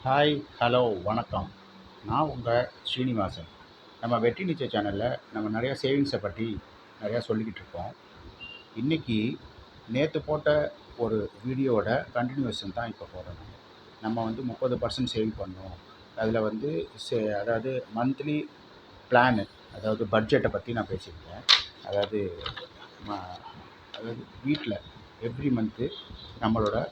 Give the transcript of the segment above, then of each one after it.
Hi, hello, வணக்கம். நான் உங்கள் ஸ்ரீனிவாசன். நம்ம வெற்றி நிச்சய சேனலில் நம்ம நிறையா சேவிங்ஸை பற்றி நிறையா சொல்லிக்கிட்டு இருக்கோம். இன்றைக்கி நேற்று போட்ட ஒரு வீடியோவோட கண்டினியூஷன் தான் இப்போ போடுறோம். நம்ம வந்து 30% சேவ் பண்ணோம். அதில் வந்து அதாவது மந்த்லி பிளானு, அதாவது பட்ஜெட்டை பற்றி நான் பேசியிருக்கேன். அதாவது ம அதாவது வீட்டில் எவ்ரி மந்த்து நம்மளோட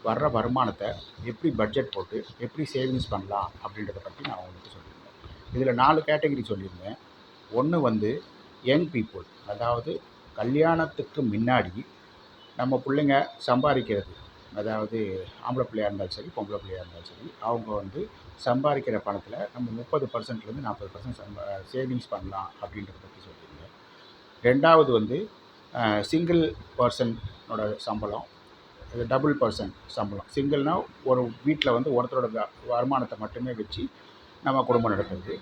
வர்ற வருமானத்தை எப்படி பட்ஜெட் போட்டு எப்படி சேவிங்ஸ் பண்ணலாம் அப்படின்றத பற்றி நான் உங்களுக்கு சொல்லியிருந்தேன். இதில் 4 கேட்டகரி சொல்லியிருந்தேன். ஒன்று வந்து யங் பீப்புள், அதாவது கல்யாணத்துக்கு முன்னாடி நம்ம பிள்ளைங்க சம்பாதிக்கிறது, அதாவது ஆம்பளை பிள்ளையாக இருந்தாலும் சரி பொம்பளை பிள்ளையாக இருந்தாலும் சரி, அவங்க வந்து சம்பாதிக்கிற பணத்தில் நம்ம 30%லேருந்து 40% சேவிங்ஸ் பண்ணலாம் அப்படின்றத பற்றி சொல்லியிருந்தேன். ரெண்டாவது வந்து சிங்கிள் பர்சனோட சம்பளம், டபுள் பர்சன் சம்பளம். சிங்கிள்னா ஒரு வீட்டில் வந்து ஒருத்தரோட வருமானத்தை மட்டுமே வச்சு நம்ம குடும்பம் நடத்துறது.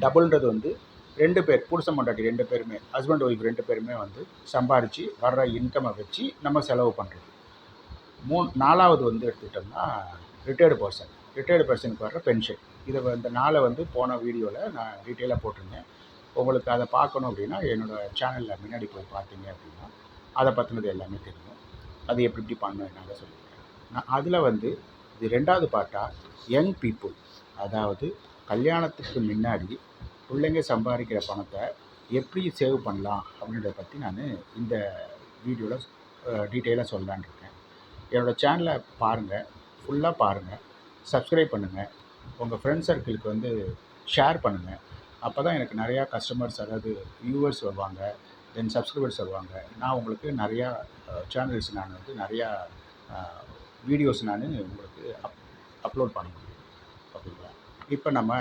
டபுள்ன்றது வந்து 2 பேர், புருஷன் பொண்டாட்டி 2 பேருமே, ஹஸ்பண்ட் ஒய்ஃப் 2 பேருமே வந்து சம்பாரித்து வர்ற இன்கம்மை வச்சு நம்ம செலவு பண்ணுறது. நாலாவது வந்து எடுத்துக்கிட்டோம்னா ரிட்டையர்டு பர்சனுக்கு வர்ற பென்ஷன். இதை இந்த 4 வந்து போன வீடியோவில் நான் டீட்டெயிலாக போட்டிருந்தேன். உங்களுக்கு அதை பார்க்கணும் அப்படின்னா என்னோடய சேனலில் முன்னாடி போய் பார்த்தீங்க அப்படின்னா அதை பற்றினது எல்லாமே தெரியும். அது எப்படி பண்ணணும் என்னங்க சொல்லியிருக்கேன். நான் அதில் வந்து இது 2வது பார்ட்டாக யங் பீப்புள், அதாவது கல்யாணத்துக்கு முன்னாடி பிள்ளைங்க சம்பாதிக்கிற பணத்தை எப்படி சேவ் பண்ணலாம் அப்படின்றத பற்றி நான் இந்த வீடியோவில் டீட்டெயிலாக சொல்லலான்னு இருக்கேன். என்னோடய சேனலை பாருங்கள், ஃபுல்லாக பாருங்கள், சப்ஸ்கிரைப் பண்ணுங்கள், உங்கள் ஃப்ரெண்ட்ஸ் சர்க்கிளுக்கு வந்து ஷேர் பண்ணுங்கள். அப்போ தான் எனக்கு நிறையா கஸ்டமர்ஸ், அதாவது வியூவர்ஸ் வருவாங்க, தென் சப்ஸ்கிரைபர்ஸ் வருவாங்க. நான் உங்களுக்கு நிறையா சேனல்ஸ் நான் வந்து நிறையா வீடியோஸ் நான் உங்களுக்கு அப்லோட் பண்ண முடியும். ஓகேங்களா? இப்போ நம்ம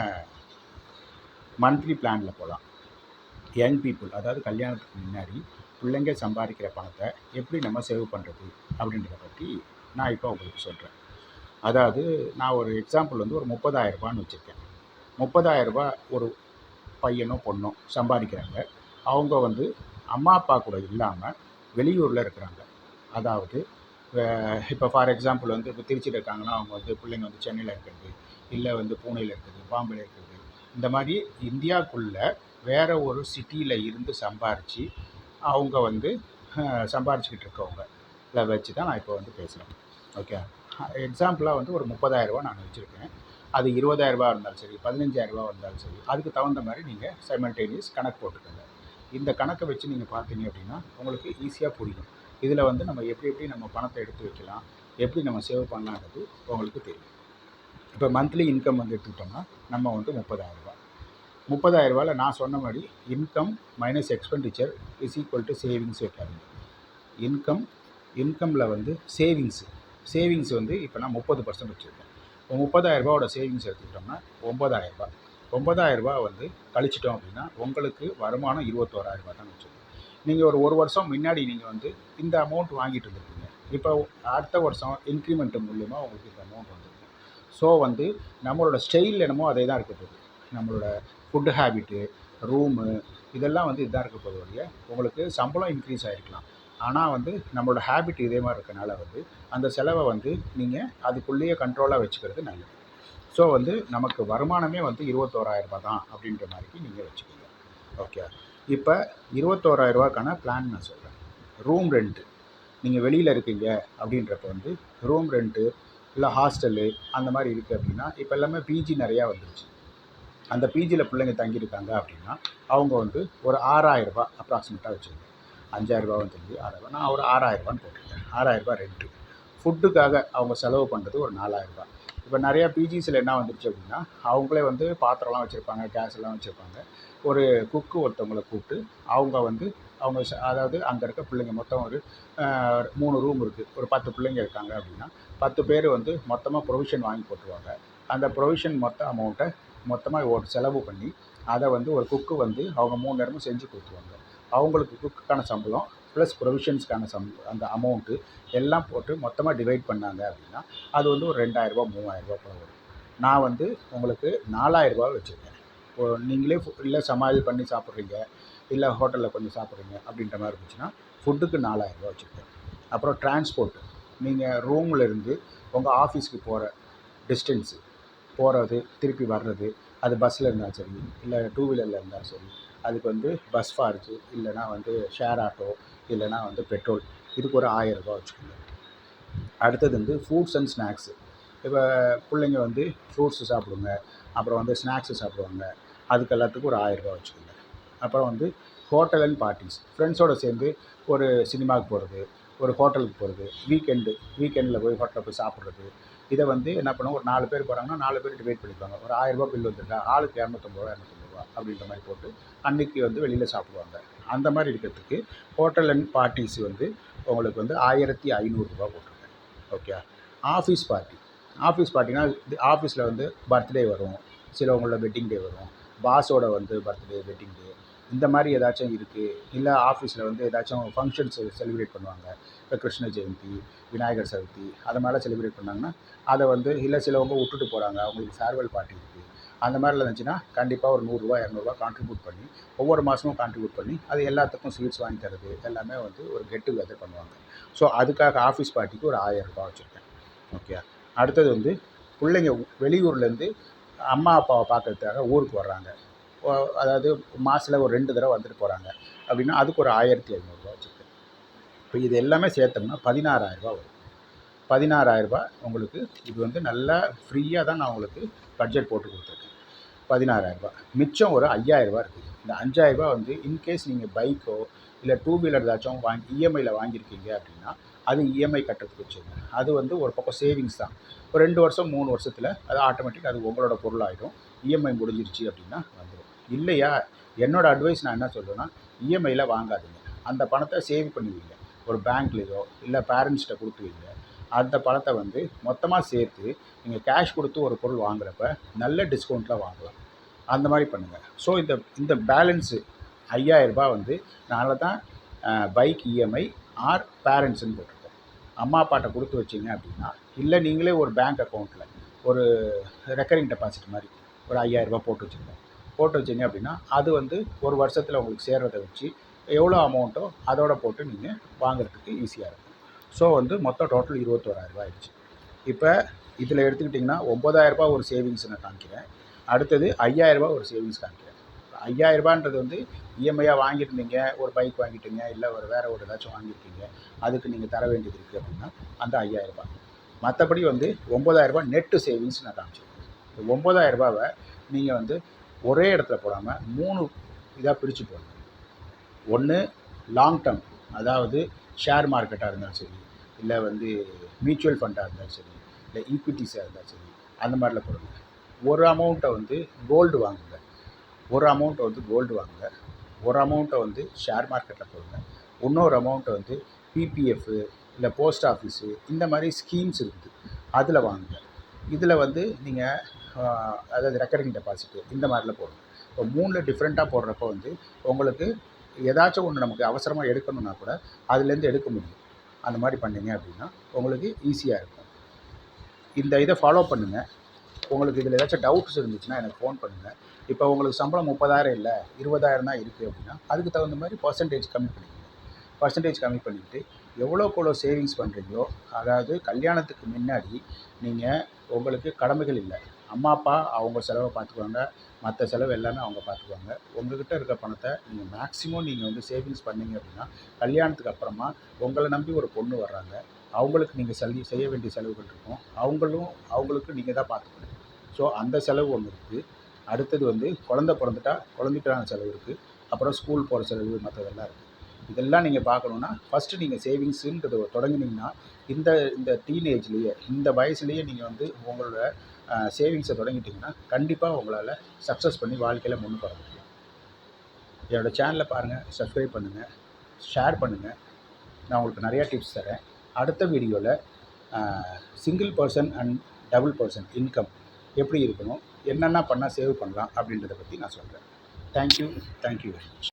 மந்த்லி பிளானில் போகலாம். யங் பீப்புள், அதாவது கல்யாணத்துக்கு முன்னாடி பிள்ளைங்க சம்பாதிக்கிற பணத்தை எப்படி நம்ம சேவ் பண்ணுறது அப்படின்றத பற்றி நான் இப்போ உங்களுக்கு சொல்கிறேன். அதாவது நான் ஒரு எக்ஸாம்பிள் வந்து ஒரு 30,000 வச்சுருக்கேன். 30,000 ஒரு பையனோ பொண்ணோ சம்பாதிக்கிறாங்க. அவங்க வந்து அம்மா அப்பா கூட இல்லாமல் வெளியூரில் இருக்கிறாங்க. அதாவது இப்போ ஃபார் எக்ஸாம்பிள் வந்து இப்போ திருச்சியில் இருக்காங்கன்னா அவங்க வந்து பிள்ளைங்க வந்து சென்னையில் இருக்கிறது, இல்லை வந்து பூனேயில் இருக்கிறது, பாம்பேயில் இருக்கிறது, இந்த மாதிரி இந்தியாவுக்குள்ளே வேறு ஒரு சிட்டியில் இருந்து சம்பாரித்து அவங்க வந்து சம்பாரிச்சிக்கிட்டு இருக்கவங்க இதை வச்சு தான் நான் இப்போ வந்து பேசுகிறேன். ஓகே, எக்ஸாம்பிளாக வந்து ஒரு 30,000 நான் வச்சுருக்கேன். அது 20,000 இருந்தாலும் சரி, 15,000 இருந்தாலும் சரி, அதுக்கு தகுந்த மாதிரி நீங்கள் சைமல்டேனியஸ் கணக்கு போட்டுக்கோங்க. இந்த கணக்கை வச்சு நீங்கள் பார்த்தீங்க அப்படின்னா உங்களுக்கு ஈஸியாக புரியும். இதில் வந்து நம்ம எப்படி நம்ம பணத்தை எடுத்து வைக்கலாம், எப்படி நம்ம சேவ் பண்ணலான்றது உங்களுக்கு தெரியும். இப்போ மந்த்லி இன்கம் வந்து எடுத்துக்கிட்டோம்னா நம்ம வந்து 30,000 நான் சொன்ன மாதிரி income minus expenditure is equal to savings வைக்காதீங்க. இன்கமில் வந்து சேவிங்ஸ் வந்து இப்போ நான் 30% வச்சுருக்கேன். இப்போ 30,000 சேவிங்ஸ் எடுத்துக்கிட்டோம்னா 9,000 வந்து கழிச்சிட்டோம் அப்படின்னா உங்களுக்கு வருமானம் 21,000 தான் வச்சுருக்கோம். நீங்கள் ஒரு வருஷம் முன்னாடி நீங்கள் வந்து இந்த அமௌண்ட் வாங்கிட்டு இருந்திருக்கீங்க. இப்போ அடுத்த வருஷம் இன்க்ரிமெண்ட் மூலிமா உங்களுக்கு இந்த அமௌண்ட் வந்துருக்கும். ஸோ வந்து நம்மளோட ஸ்டைல் என்னமோ அதே தான் இருக்க போகுது. நம்மளோட ஃபுட்டு ஹேபிட்டு, ரூமு, இதெல்லாம் வந்து இதாக இருக்க போகுது வழிய உங்களுக்கு சம்பளம் இன்க்ரீஸ் ஆகிருக்கலாம். ஆனால் வந்து நம்மளோட ஹேபிட் இதே மாதிரி இருக்கனால வந்து அந்த செலவை வந்து நீங்கள் அதுக்குள்ளேயே கண்ட்ரோலாக வச்சுக்கிறது நல்லது. ஸோ வந்து நமக்கு வருமானமே வந்து 21,000 தான் அப்படின்ற மாதிரி நீங்கள் வச்சுக்கோங்க. ஓகே, இப்போ 21,000 பிளான் நான் சொல்கிறேன். ரூம் ரெண்ட்டு, நீங்கள் வெளியில் இருக்கீங்க அப்படின்றப்ப வந்து ரூம் ரெண்ட்டு இல்லை ஹாஸ்டலு அந்த மாதிரி இருக்குது அப்படின்னா, இப்போ எல்லாமே பிஜி நிறையா வந்துருச்சு. அந்த பிஜியில் பிள்ளைங்க தங்கியிருக்காங்க அப்படின்னா அவங்க வந்து ஒரு 6,000 அப்ராக்சிமேட்டாக வச்சுருக்கேன். 5,000 தெரிஞ்சு 6,000, நான் ஒரு 6,000 போட்டிருக்கேன். 6,000 ரெண்ட்டு. ஃபுட்டுக்காக அவங்க செலவு பண்ணுறது ஒரு 4,000. இப்போ நிறையா பிஜிஸில் என்ன வந்துருச்சு அப்படின்னா அவங்களே வந்து பாத்திரம்லாம் வச்சுருப்பாங்க, கேஸ் எல்லாம் வச்சுருப்பாங்க. ஒரு குக்கு ஒருத்தவங்களை கூப்பிட்டு அவங்க வந்து அதாவது அங்கே இருக்க பிள்ளைங்க மொத்தம் ஒரு 3 ரூம் இருக்குது, ஒரு 10 பிள்ளைங்க இருக்காங்க அப்படின்னா 10 பேர் வந்து மொத்தமாக ப்ரொவிஷன் வாங்கி போட்டுருவாங்க. அந்த ப்ரொவிஷன் மொத்த அமௌண்ட்டை மொத்தமாக ஒரு செலவு பண்ணி அதை வந்து ஒரு குக்கு வந்து அவங்க 3 நேரமும் செஞ்சு கொடுத்துருவாங்க. அவங்களுக்கு குக்குக்கான சம்பளம் ப்ளஸ் ப்ரொவிஷன்ஸ்க்கான அந்த அமௌண்ட்டு எல்லாம் போட்டு மொத்தமாக டிவைட் பண்ணாங்க அப்படின்னா அது வந்து ஒரு 2,000 3,000 போல வரும். நான் வந்து உங்களுக்கு 4,000 வச்சுருக்கேன். இப்போது நீங்களே இல்லை சமையல் பண்ணி சாப்பிட்றீங்க, இல்லை ஹோட்டலில் கொஞ்சம் சாப்பிட்றீங்க அப்படின்ற மாதிரி இருந்துச்சுன்னா ஃபுட்டுக்கு 4,000 வச்சுருக்கேன். அப்புறம் டிரான்ஸ்போர்ட்டு, நீங்கள் ரூமில் இருந்து உங்கள் ஆஃபீஸ்க்கு போகிற டிஸ்டன்ஸு, போகிறது திருப்பி வர்றது, அது பஸ்ஸில் இருந்தாலும் சரி இல்லை டூ வீலரில் இருந்தாலும் சரி, அதுக்கு வந்து பஸ் சார்ஜு இல்லைனா வந்து ஷேர் ஆட்டோ இல்லைனா வந்து பெட்ரோல், இதுக்கு ஒரு 1000 ரூபா வச்சுக்கோங்க. அடுத்தது வந்து ஃப்ரூட்ஸ் அண்ட் ஸ்நாக்ஸு. இப்போ பிள்ளைங்க வந்து ஃப்ரூட்ஸு சாப்பிடுங்க, அப்புறம் வந்து ஸ்நாக்ஸு சாப்பிடுவாங்க, அதுக்கு எல்லாத்துக்கும் ஒரு 1000 ரூபா வச்சுக்கோங்க. அப்புறம் வந்து ஹோட்டல் அண்ட் பார்ட்டிஸ், ஃப்ரெண்ட்ஸோடு சேர்ந்து ஒரு சினிமாவுக்கு போகிறது, ஒரு ஹோட்டலுக்கு போகிறது, வீக்கெண்டில் போய் ஹோட்டலில் போய் சாப்பிட்றது, இதை வந்து என்ன பண்ணுவோம், ஒரு 4 பேர் போகிறாங்கன்னா 4 பேர் டிவைட் பண்ணிப்பாங்க. ஒரு 1000 ரூபா பில் வந்திருக்கா, ஆளுக்கு 250 ரூபா அப்படின்ற மாதிரி போட்டு அன்றைக்கி வந்து வெளியில் சாப்பிடுவாங்க. அந்த மாதிரி இருக்கிறதுக்கு ஹோட்டல் அண்ட் பார்ட்டிஸ் வந்து உங்களுக்கு வந்து 1500 ரூபா போட்டிருக்கேன். ஓகே. ஆஃபீஸ் பார்ட்டினா ஆஃபீஸில் வந்து பர்த்டே வரும், சிலவங்களோட வெட்டிங் டே வரும், பாஸோட வந்து பர்த்டே வெட்டிங் டே, இந்த மாதிரி ஏதாச்சும் இருக்குது. இல்லை ஆஃபீஸில் வந்து ஏதாச்சும் ஃபங்க்ஷன்ஸ் செலிப்ரேட் பண்ணுவாங்க. இப்போ கிருஷ்ண ஜெயந்தி, விநாயகர் சதுர்த்தி அது மாதிரிலாம் செலிப்ரேட் பண்ணாங்கன்னா அதை வந்து இல்லை சிலவங்க விட்டுட்டு போகிறாங்க, அவங்களுக்கு ஃபேர்வெல் பார்ட்டி இருக்குது, அந்த மாதிரிலாம் இருந்துச்சுன்னா கண்டிப்பாக ஒரு 100 ரூபா 200 ரூபா கான்ட்ரிபியூட் பண்ணி ஒவ்வொரு மாதமும் கான்ட்ரிபியூட் பண்ணி அது எல்லாத்துக்கும் ஸ்வீட்ஸ் வாங்கி தரது எல்லாமே வந்து ஒரு கெட் டுகெதர் பண்ணுவாங்க. ஸோ அதுக்காக ஆஃபீஸ் பார்ட்டிக்கு ஒரு 1000 ரூபா வச்சுருக்கேன். ஓகே. அடுத்தது வந்து பிள்ளைங்க வெளியூர்லேருந்து அம்மா அப்பாவை பார்க்கறதுக்காக ஊருக்கு வர்றாங்க, அதாவது மாதத்தில் ஒரு 2 தடவை வந்துட்டு போகிறாங்க அப்படின்னா அதுக்கு ஒரு 1500 ரூபா வச்சுருக்கேன். இப்போ இது எல்லாமே சேர்த்தோம்னா 16000 ரூபா வரும். 16000 ரூபா உங்களுக்கு இது வந்து நல்லா ஃப்ரீயாக தான் நான் உங்களுக்கு பட்ஜெட் போட்டு கொடுத்துருக்கேன். 16000 ரூபா மிச்சம் ஒரு 5000 ரூபா இருக்குது. இந்த 5000 ரூபா வந்து இன்கேஸ் நீங்கள் பைக்கோ இல்லை டூ வீலர் ஏதாச்சும் இஎம்ஐயில் வாங்கியிருக்கீங்க அப்படின்னா அது இஎம்ஐ கட்டுறதுக்கு வச்சுருங்க. அது வந்து ஒரு பக்கம் சேவிங்ஸ் தான். ஒரு 2 வருஷம் 3 வருஷத்தில் அது ஆட்டோமேட்டிக் அது உங்களோட பொருளாகிடும். இஎம்ஐ முடிஞ்சிருச்சு அப்படின்னா வந்துடும். இல்லையா, என்னோடய அட்வைஸ் நான் என்ன சொல்லுவேன்னா, இஎம்ஐயில் வாங்காதீங்க. அந்த பணத்தை சேவ் பண்ணுவீங்க, ஒரு பேங்க்லேயோ இல்லை பேரண்ட்ஸ்கிட்ட கொடுத்து வைங்க. அந்த பணத்தை வந்து மொத்தமாக சேர்த்து நீங்கள் கேஷ் கொடுத்து ஒரு பொருள் வாங்குறப்ப நல்ல டிஸ்கவுண்ட்டில் வாங்கலாம். அந்த மாதிரி பண்ணுங்கள். ஸோ இந்த பேலன்ஸு 5000 ரூபா வந்து அதனால தான் பைக் இஎம்ஐ ஆர் பேரண்ட்ஸுன்னு போட்டிருக்கேன். அம்மா அப்பாட்ட கொடுத்து வச்சிங்க அப்படின்னா, இல்லை நீங்களே ஒரு பேங்க் அக்கௌண்ட்டில் ஒரு ரெக்கரிங் டெபாசிட் மாதிரி ஒரு 5000 ரூபா போட்டு வச்சிங்க அப்படின்னா அது வந்து ஒரு வருஷத்தில் உங்களுக்கு சேர்றதை வச்சு எவ்வளோ அமௌண்ட்டோ அதோட போட்டு நீங்கள் வாங்குறதுக்கு ஈஸியாக இருக்கும். ஸோ வந்து மொத்தம் டோட்டல் 21000 ரூபா ஆயிடுச்சு. இப்போ இதில் எடுத்துக்கிட்டிங்கன்னா 9000 ரூபா ஒரு சேவிங்ஸ் நான் காமிக்கிறேன். அடுத்தது 5000 ரூபா ஒரு சேவிங்ஸ் காமிக்கிறேன். 5000 ரூபான்றது வந்து இஎம்ஐயாக வாங்கியிருந்தீங்க, ஒரு பைக் வாங்கிட்டீங்க, இல்லை வேறு ஒரு ஏதாச்சும் வாங்கியிருக்கீங்க, அதுக்கு நீங்கள் தர வேண்டியது இருக்குது அப்படின்னா அந்த 5000 ரூபா. மற்றபடி வந்து 9000 ரூபா நெட்டு சேவிங்ஸ் நான் காமிச்சிருக்கேன். இந்த 9000 ரூபாவை நீங்கள் வந்து ஒரே இடத்துல போடாமல் 3 இதாக பிரித்து போடுங்க. ஒன்று லாங் டேர்ம், அதாவது ஷேர் மார்க்கெட்டாக இருந்தாலும் சரி, இல்லை வந்து மியூச்சுவல் ஃபண்டாக இருந்தாலும் சரி, இல்லை ஈக்விட்டிஸாக இருந்தாலும் சரி, அந்த மாதிரிலாம் போடுங்க. ஒரு அமௌண்ட்டை வந்து கோல்டு வாங்குங்க, ஒரு அமௌண்ட்டை வந்து ஷேர் மார்க்கெட்டில் போடுங்க, இன்னொரு அமௌண்ட்டை வந்து பிபிஎஃப் இல்லை போஸ்ட் ஆஃபீஸு இந்த மாதிரி ஸ்கீம்ஸ் இருக்குது அதில் வாங்குங்க. இதில் வந்து நீங்கள் அதாவது ரெக்கரிங் டெபாசிட்டு இந்த மாதிரிலாம் போடுங்க. இப்போ 3 டிஃப்ரெண்ட்டாக போடுறப்போ வந்து உங்களுக்கு ஏதாச்சும் ஒன்று நமக்கு அவசரமாக எடுக்கணுன்னா கூட அதுலேருந்து எடுக்க முடியும். அந்த மாதிரி பண்ணிங்க அப்படின்னா உங்களுக்கு ஈஸியாக இருக்கும். இந்த இதை ஃபாலோ பண்ணுங்கள். உங்களுக்கு இதில் ஏதாச்சும் டவுட்ஸ் இருந்துச்சுன்னா எனக்கு ஃபோன் பண்ணுங்கள். இப்போ உங்களுக்கு சம்பளம் 30,000 இல்லை 20,000 தான் இருக்குது அப்படின்னா அதுக்கு தகுந்த மாதிரி பர்சன்டேஜ் கம்மி பண்ணிக்கிட்டு எவ்வளோக்கு சேவிங்ஸ் பண்ணுறீங்களோ, அதாவது கல்யாணத்துக்கு முன்னாடி நீங்கள் உங்களுக்கு கடமைகள் இல்லை, அம்மா அப்பா அவங்க செலவை பார்த்துக்குவாங்க, மற்ற செலவு எல்லாமே அவங்க பார்த்துக்குவாங்க. உங்கள்கிட்ட இருக்க பணத்தை நீங்கள் மேக்ஸிமம் நீங்கள் வந்து சேவிங்ஸ் பண்ணிங்க அப்படின்னா கல்யாணத்துக்கு அப்புறமா உங்களை நம்பி ஒரு பொண்ணு வர்றாங்க, அவங்களுக்கு நீங்கள் செய்ய வேண்டிய செலவுகள் இருக்கும், அவங்களுக்கு நீங்கள் தான் பார்த்துக்கணும். ஸோ அந்த செலவு ஒன்று இருக்குது. அடுத்தது வந்து குழந்தை பிறந்துட்டா குழந்தைக்கான செலவு இருக்குது, அப்புறம் ஸ்கூல் போகிற செலவு மற்றதெல்லாம் இருக்குது. இதெல்லாம் நீங்கள் பார்க்கணுன்னா ஃபஸ்ட்டு நீங்கள் சேவிங்ஸுன்றதை தொடங்கினீங்கன்னா இந்த டீனேஜ்லேயே இந்த வயசுலேயே நீங்கள் வந்து உங்களோட சேவிங்ஸை தொடங்கிட்டிங்கன்னா கண்டிப்பாக உங்களால் சக்ஸஸ் பண்ணி வாழ்க்கையில் முன்னுக்கு வர முடியும். என்னோடய சேனலை பாருங்கள், சப்ஸ்கிரைப் பண்ணுங்கள், ஷேர் பண்ணுங்கள். நான் உங்களுக்கு நிறையா டிப்ஸ் தரேன். அடுத்த வீடியோவில் single person and double person income எப்படி இருக்கணும், என்னென்ன பண்ணால் சேவ் பண்ணலாம் அப்படின்றத பற்றி நான் சொல்கிறேன். Thank you very much.